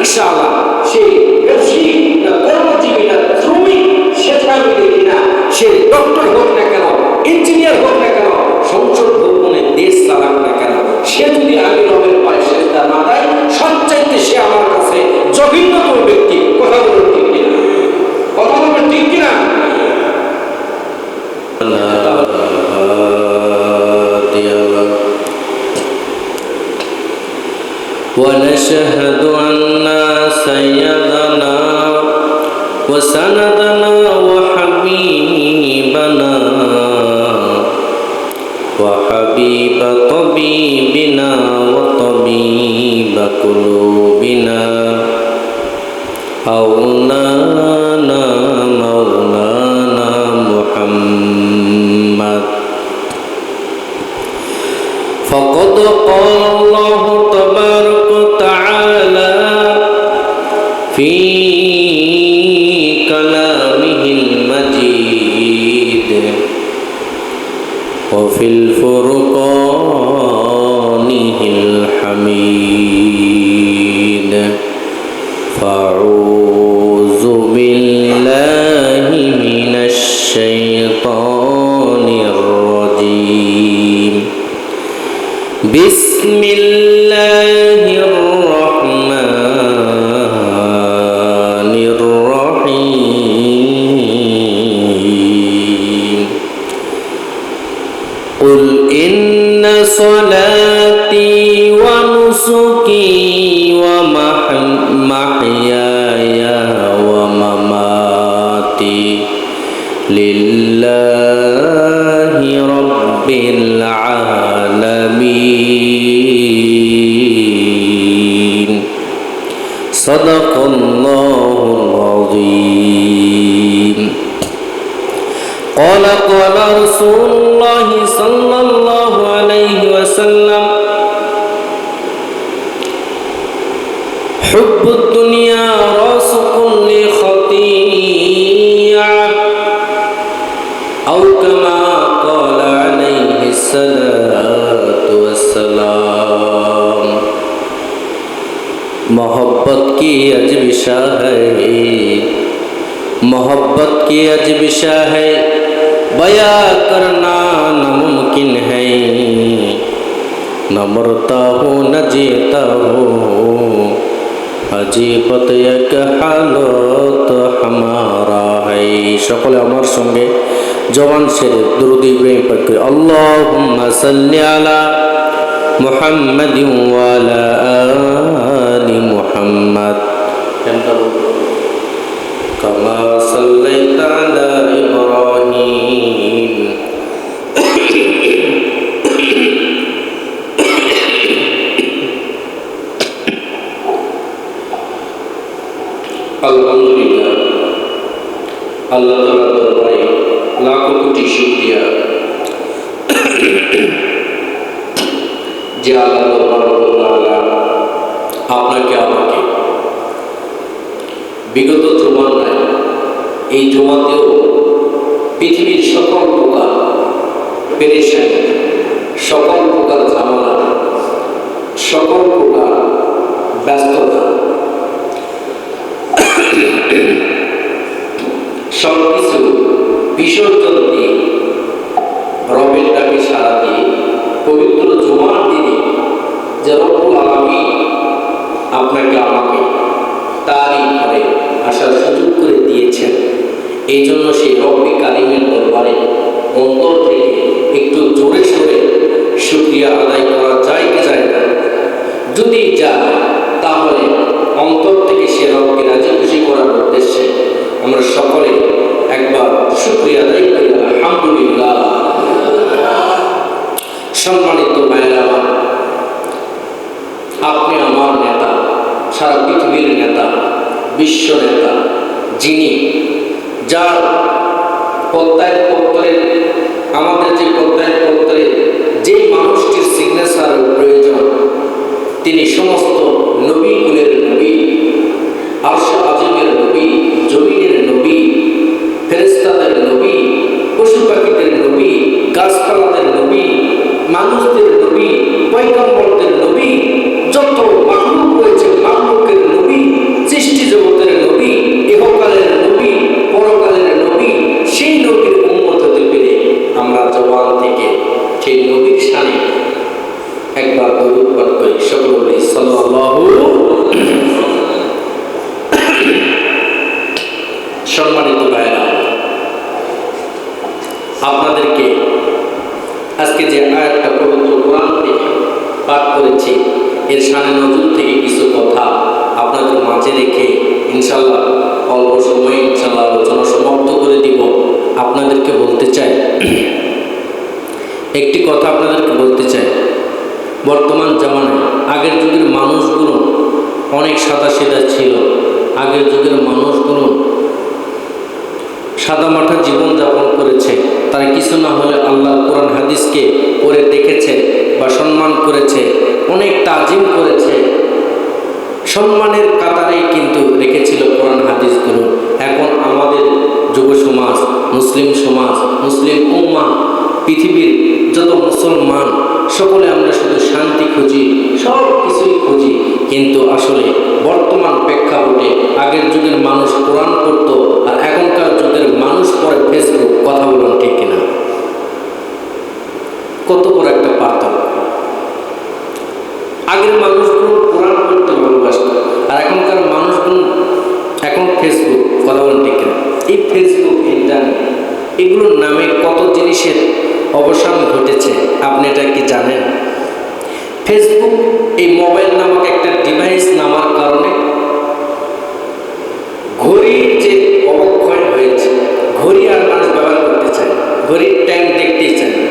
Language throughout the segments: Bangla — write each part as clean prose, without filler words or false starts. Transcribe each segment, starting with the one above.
রিক্সাওয়ালা, সে ব্যবসায়ী না কর্মজীবী না শ্রমিক, সেটা আমি দেখি না। সে ডক্টর হোক না কেন, ইঞ্জিনিয়ার হোক না কেন, সংসদ ভবনে দেশ চালাক না কেন, সে যদি আমি রবের পায়ে সেজদা না দেয়, সবচাইতে সে আমার কাছে জঘন্যতম ব্যক্তি। কথা বলুন ঠিক কিনা? কথা বলবেন ঠিক কিনা? ونشهد أن سيدنا وسندنا وحبيبنا وحبيب طبيبنا وطبيب قلوبنا مولانا محمد. فقد قال الله تبارك وتعالى في كلامه المجيد وفي الفرقانه الحميد. فأعوذ بالله من الشيطان الرجيم. بسم الله الرحمن الرحيم. قل إن صلاتي ونسكي ومحياي ومماتي لله رب العالمين. صدق الله العظيم. قال رسول الله صلى الله عليه وسلم: حب الدنيا رأس كل خطيئة أو كما قال عليه الصلاة والسلام. मोहब्बत की अजब शाह है, मोहब्बत की अजब शाह है, बया करना नामुमकिन है. न मरता हो न जीता हो, अजीबत एक हालत हमारा है. সকলে আমার সঙ্গে জবান ছেড়ে দুরূদ ইব্রাহিম পাঠ করে আল্লাহুম্মা সাল্লি আলা মুহাম্মাদিন ওয়া আলা আলি মুহাম্মাদ কামা সাল্লাইতা আলা ইব্রাহিম আলহামদুলিল্লাহ। আল্লাহ তাআলার দরবারে লাখো কোটি শুকরিয়া যে আল্লাহ তাআলা আপনাকে আমাকে বিগত জুমার নাই এই জুমাতেও পৃথিবীর সকল প্রকার পেরেশানি, সকল প্রকার ঝামেলা, সকল প্রকার ব্যস্ততা, সবকিছু বিসর্জন দিয়ে রবের ডাকে সাড়া দিয়ে পবিত্র জুমার দিনে যে রব্বুল আলামিন আপনাকে আমাকে তারই ঘরে আসার সুযোগ করে দিয়েছেন, এই জন্য সেই রব্বে কারিমের দরবারে অন্তর থেকে একটু জোরে সোরে শুকরিয়া আদায় করা যায় কি যায় না? যদি যায় তাহলে অন্তর থেকে সে রবকে রাজি খুশি করার উদ্দেশ্যে আমরা সকলে একবার শুকরিয়া আদায় করি আলহামদুলিল্লাহ। সম্মানিত ভাইয়েরা, আপনি আমার নেতা, সারা পৃথিবীর নেতা, বিশ্ব নেতা, যিনি যার প্রত্যয়ের পত্রে আমাদের যে প্রত্যয়ের পত্রে যেই মানুষটির সিগনেচার প্রয়োজন, তিনি সমস্ত নবী কুলের নবী, আরশ আজিমের নবী, জমিনের নবী, ফেরেশতাদের নবী, পশু পাখিদের নবী, গাছপালাদের নবী, মানুষদের নবী, পয়গম্বরদের নবী, যত মাখলুক রয়েছে মাখলুকের নবী, একবার দরুদ পাঠ করি, সকলে বলি সাল্লাল্লাহু। সম্মানিত ভাইরা, আপনাদেরকে আজকে যে আয়াতটা পবিত্র কোরআন থেকে পাঠ করেছি, এর শানে নজরুল থেকে কিছু কথা আপনাদের মাঝে রেখে ইনশাল্লাহ অল্প সময়ে ইনশাল্লাহ আলোচনা সমাপ্ত করে দিব। আপনাদেরকে বলতে চাই, একটি কথা আপনাদেরকে বলতে চাই। বর্তমান জামানায় আগের যুগের মানুষগুলো অনেক সাদাসিধা ছিল। আগের যুগের মানুষগুলো সাদামাঠা জীবনযাপন করেছে। তারা কিছু না হলে আল্লাহর কোরআন হাদিসকে পড়ে দেখেছে বা সম্মান করেছে, অনেক তাজিম করেছে। সম্মানের কাতারেই কিন্তু রেখেছিল কোরআন হাদিসগুলো। এখন আমাদের যুব সমাজ, মুসলিম সমাজ, মুসলিম উম্মাহ, পৃথিবীর যত মুসলমান সকলে আমরা শুধু শান্তি খুঁজি, সব কিছুই খুঁজি, কিন্তু আসলে বর্তমান প্রেক্ষাপটে আগের যুগের মানুষ কোরআন পড়তো আর এখনকার যুগের মানুষ পড়ে ফেসবুক। কথা বলুন ঠিক কিনা? কত বড় একটা পার্থক্য! আগের মানুষগুলো কোরআন পড়তে ভালোবাসত আর এখনকার মানুষগুলো এখন ফেসবুক। কথা বলুন ঠিক কিনা? এই ফেসবুক, ইন্টারনেট, এগুলোর নামে কত জিনিসের অবসান ঘটেছে, আপনি এটা কি জানেন? ফেসবুক এই মোবাইল নামক একটা ডিভাইস নামার কারণে ঘড়ির যে অবক্ষয় হয়েছে, ঘড়ি আর মানুষ ব্যবহার করতে চায়, ঘড়ির টাইম দেখতেই চায় না।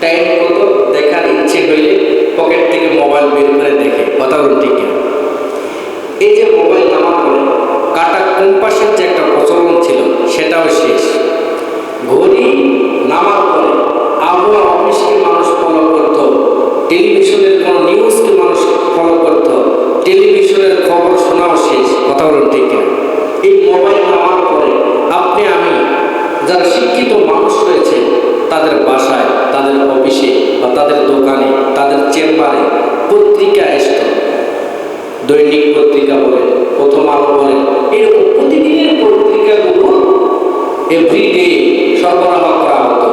টাইম কত দেখার ইচ্ছে হইলে পকেট থেকে মোবাইল বের করে দেখে। কথা বলুন ঠিক কিনা? এই যে মোবাইল নামার পরে কাটা কম্পাসের যে একটা প্রচলন ছিল, সেটাও শেষ। ঘড়ি নামার পরে আবহাওয়া অফিসকে মানুষ ফলো করত, টেলিভিশনের কোনো নিউজকে মানুষ ফলো করত, টেলিভিশনের খবর শোনাও শেষ। কথা বলুন ঠিক কিনা? এই মোবাইল নামার পরে আপনি আমি যারা শিক্ষিত মানুষ রয়েছে, তাদের বাসায়, তাদের অফিসে বা তাদের দোকানে, তাদের চেম্বারে পত্রিকা আসত। দৈনিক পত্রিকা বলে, প্রথম আলো বলে, এরকম প্রতিদিনের পত্রিকাগুলো এভরিডে সরবরাহ করা হতো।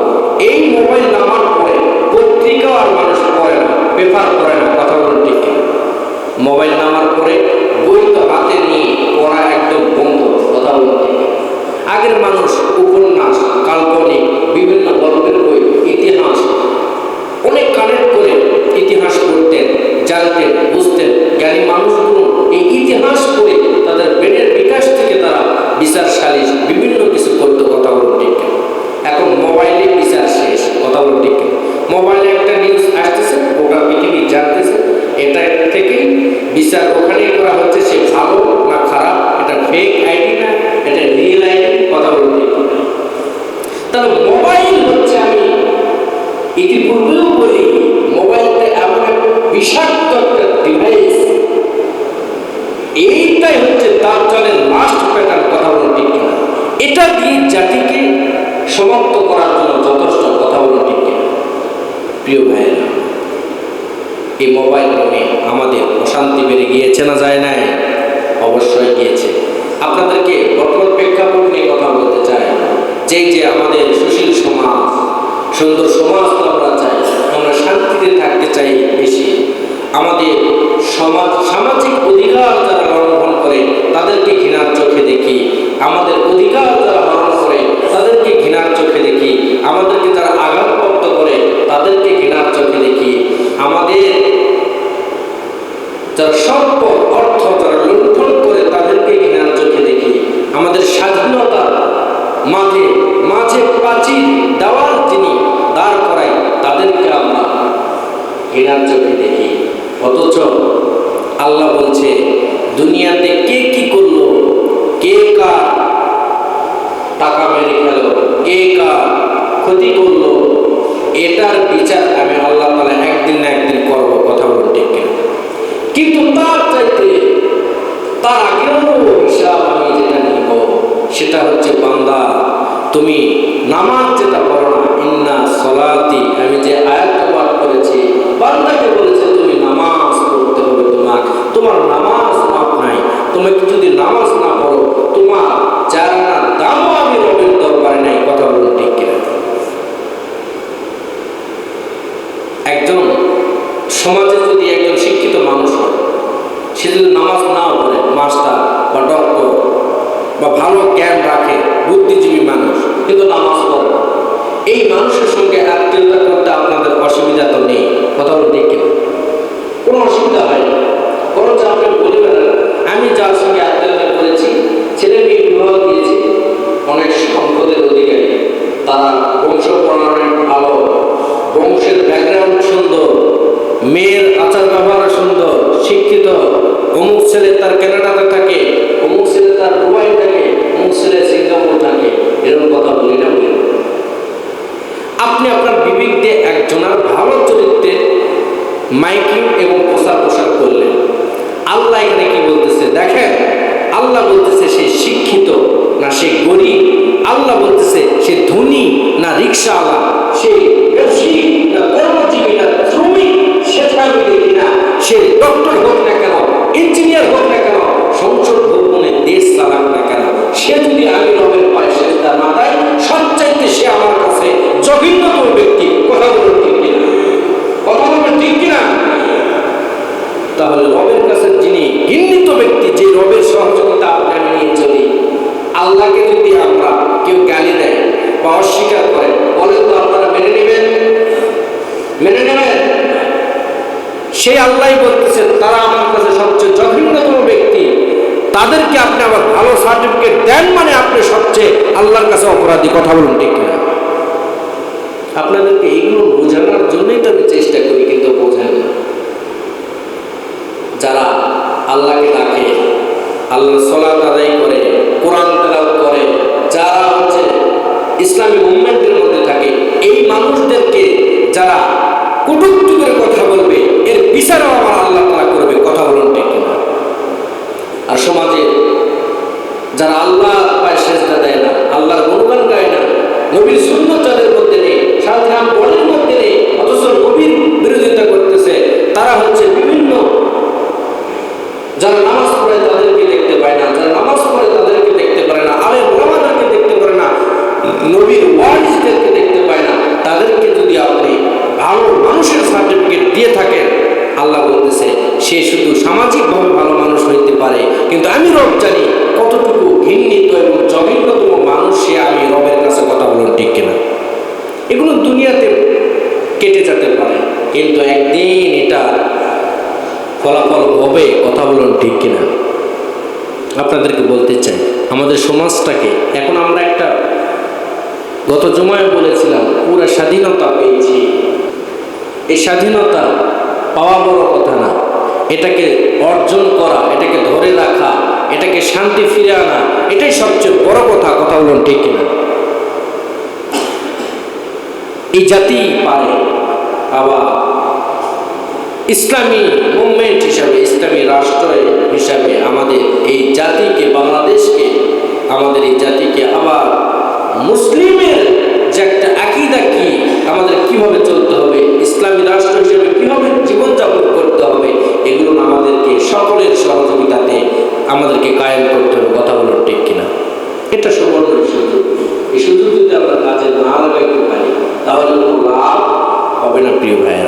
এই মোবাইল নামার পরে পত্রিকাও আর মানুষ পড়ে না, পেপার পড়ে না। কথা বলুন ঠিক কিনা? মোবাইল নামার পরে বই তো হাতে নিয়ে পড়া একদম বন্ধ। কথা বলুন ঠিক কিনা? আগের মানুষ উপন্যাস, কাল্পনিক, বিভিন্ন গল্পের বই, ইতিহাস অনেক কানেক্ট করে ইতিহাস পড়তেন, জানতেন, বুঝতেন। জ্ঞানী মানুষগুলো এই ইতিহাস পড়ে তাদের ব্রেনের বিকাশ থেকে তারা বিচার সালিশ বিভিন্ন কিছু করতে। কথা বলুন ঠিক কিনা? এখন মোবাইলে বিচার শেষ। কথা বলুন ঠিক কিনা? মোবাইলে একটা নিউজ আসতেছে, গোটা পৃথিবী জানতেছে, এটা থেকেই বিচার ওখানেই করা হচ্ছে, সে ভালো না খারাপ, এটা ফেক আইডি না এটা রিয়েল আইডি। কথা বলুন ঠিক কিনা? তাহলে মোবাইল হচ্ছে, আমি ইতিপূর্বেও বলি, মোবাইলটা এমন এক বিষাক্ত একটা ডিভাইস, এইটাই হচ্ছে তার জলের লাস্ট প্যাটার্ন। কথা বলুন ঠিক কিনা? এটা দিয়ে জাতিকে সমাপ্ত করার জন্য যথেষ্ট। কথা বলুন ঠিক কিনা? প্রিয় ভাইয়েরা, এই মোবাইল নিয়ে আমাদের অশান্তি বেড়ে গিয়েছে না যায় নাই? অবশ্যই গিয়েছে। আপনাদেরকে বর্তমান প্রেক্ষাপট নিয়ে কথা বলতে চাই। যে আমাদের সুশীল সমাজ, সুন্দর সমাজ তো আমরা চাই, আমরা শান্তিতে থাকতে চাই বেশি। আমাদের সমাজ, সামাজিক অধিকার যারা লঙ্ঘন করে তাদেরকে ঘৃণার চোখে দেখি, আমাদের অধিকার যারা হরণ করে তাদেরকে ঘৃণার চোখে দেখি, আমাদেরকে যারা আঘাতপ্রাপ্ত করে তাদেরকে ঘৃণার চোখে দেখি, আমাদের যারা সম্পদ অর্থ যারা লুণ্ঠন করে তাদেরকে ঘৃণার চোখে দেখি, আমাদের স্বাধীনতার মাঝে মাঝে প্রাচীর দেওয়াল যিনি দাঁড় করাই তাদেরকে আমরা ঘৃণার চোখে দেখি। অথচ আল্লাহ বলছে, দুনিয়াতে কে কি করলো, কে কার টাকা মেরে গেল, কে কার ক্ষতি করলো, এটার বিচার আমি আল্লাহ তাআলা একদিন না একদিন করব। কথা বলুন ঠিক কিনা? কিন্তু তার চাইতে তার আগেও হিসাব আমি যেটা নিব, সেটা হচ্ছে, বান্দা তুমি নামাজ যেটা পড়ো না, ইন্না সলাতি, আমি যে আয়াতটা পাঠ করেছি, বান্দাকে বলেছে তুমি নামাজ পড়তে হবে। তোমার নামাজ মাপ নাই। তুমি যদি নামাজ না পড়ো, তোমার চারানা দামও আমি রবের দরবারে নাই। কথা বলুন ঠিক কিনা? একজন সমাজে যদি একজন শিক্ষিত মানুষ হয়, সে যদি নামাজ নাও পড়ে, মাস্টার বা ডক্টর বা ভালো জ্ঞান রাখে, বুদ্ধিজীবী মানুষ, কিন্তু নামাজ পড়ে না, এই মানুষের সঙ্গে আত্মীয়তা করতে আপনাদের অসুবিধা তো নেই, কথা বলে দেখে কোনো অসুবিধা হয় না। বরঞ্চ আপনি বলে বেড়ান, আমি যার সঙ্গে আত্মীয়তা করেছি, ছেলে মেয়ে বিবাহ দিয়েছি, অনেক সম্পদের অধিকারী, তারা বংশ প্রণালী ভালো, বংশের ব্যাকগ্রাউন্ড সুন্দর, মেয়ের আচার ব্যবহার সুন্দর, শিক্ষিত, অমুক ছেলে তার কানাডাতে থাকে, অমুক ছেলে তার দুবাই থাকে, অমুক ছেলে সিঙ্গাপুর থাকে, এরকম কথা বলি না বলি। আপনি আপনার বিবেক দিয়ে একজনের ভালো চরিত্রের মাইকিং এবং প্রচার প্রসার করলেন। আল্লাহ এখানে কি বলতেছে দেখেন, আল্লাহ বলতেছে সে শিক্ষিত না সে গরিব, আল্লাহ বলতেছে সে ধনী না রিক্সাওয়ালা, সে ব্যবসায়ী না কর্মজীবী না শ্রমিক, সেটা আমি দেখি না। সে ডক্টর হোক না কেন, ইঞ্জিনিয়ার হোক না কেন, সংসদ ভবনে দেশ চালাক না কেন, সে যদি আমি রবের পায়ে সেজদা না দেয়, সবচাইতে সে আমার কাছে জঘন্যতম ব্যক্তি। কথা বলুন ঠিক কিনা? কথা বলবেন ঠিক কিনা? তাহলে রবের কাছে যিনি ঘৃণিত ব্যক্তি, যে রবের সহযোগিতা আপনি নিয়ে চলি, আল্লাহকে যদি আমরা কেউ গালি দেয় বা অস্বীকার করে, বলেন তো আপনারা মেনে নেবেন? মেনে নেবেন? সেই আল্লাহ বলতেছে তারা আমার কাছে সবচেয়ে জঘন্যতম ব্যক্তি, তাদেরকে আপনি আবার ভালো সার্টিফিকেট দেন, মানে আপনি সবচেয়ে আল্লাহর কাছে অপরাধী। কথা বলুন ঠিক কিনা? আপনাদেরকে এইগুলো বোঝানোর জন্যই তো আমি চেষ্টা করি, কিন্তু বোঝেন না। যারা আল্লাহকে ডাকে, আল্লাহর সালাত আদায় করে, কোরআন তেলাওয়াত করে, যারা হচ্ছে ইসলামী মুভমেন্টের মধ্যে থাকে, এই মানুষদেরকে যারা কটূক্তি করে কথা বলবে, এর বিচারও আমার আল্লাহ তাআলা করবে। কথা বলুন ঠিক কিনা? আর সমাজে যারা আল্লাহ পায়ে সেজদা দেয় না, আল্লাহর গুণগান গায় না, নবীর সুন্নাত যাদের মধ্যে নেই, সাধারণ বলের মধ্যে নেই, অথচ নবীর বিরোধিতা করতেছে, তারা হচ্ছে বিভিন্ন, যারা নামাজ পড়ে তাদেরকে দেখতে পায় না, যারা নামাজ পড়ে তাদেরকে দেখতে পারে না, আলেম ওলামাদেরকে দেখতে পারে না, নবীর ওয়ারিসদেরকে দেখতে পায় না, তাদেরকে যদি আপনি ভালো মানুষের সার্টিফিকেট দিয়ে থাকেন, আল্লাহ বলতেছে সে শুধু সামাজিকভাবে ভালো মানুষ হইতে পারে, কিন্তু আমি রব জানি কতটুকু ঘৃণিত এবং জঘন্যতম মানুষ সে। আমি রবের কাছে কথা বলুন ঠিক কিনা? এগুলো দুনিয়াতে কেটে যেতে পারে, কিন্তু একদিন এটা ফলাফল হবে। কথা বলুন ঠিক কিনা? আপনাদেরকে বলতে চাই, আমাদের সমাজটাকে এখন আমরা একটা, গত জুমায় বলেছিলাম, পুরো স্বাধীনতা পেয়েছি। এই স্বাধীনতা পাওয়া বড় কথা না, এটাকে অর্জন করা, এটাকে ধরে রাখা, এটাকে শান্তি ফিরে আনা, এটাই সবচেয়ে বড় কথা। কথা বলুন ঠিক কিনা? এই জাতি পারে, আবার ইসলামী মুভমেন্ট হিসাবে, ইসলামী রাষ্ট্র হিসাবে আমাদের এই জাতিকে, বাংলাদেশকে, আমাদের এই জাতিকে আবার মুসলিমের যে একটা আকীদা কি, আমাদের কিভাবে চলতে হবে, ইসলামী রাষ্ট্র হিসেবে কিভাবে জীবনযাপন করতে হবে, এগুলো আমাদেরকে সকলের সহযোগিতাতে আমাদেরকে কায়েম করতে হবে। কথা বলুন ঠিক কিনা? এটা সুবর্ণ সুযোগ। এই সুযোগ যদি আমরা কাজে না লাগাইতে পারি, তাহলে কোনো লাভ হবে না প্রিয় ভাইয়েরা।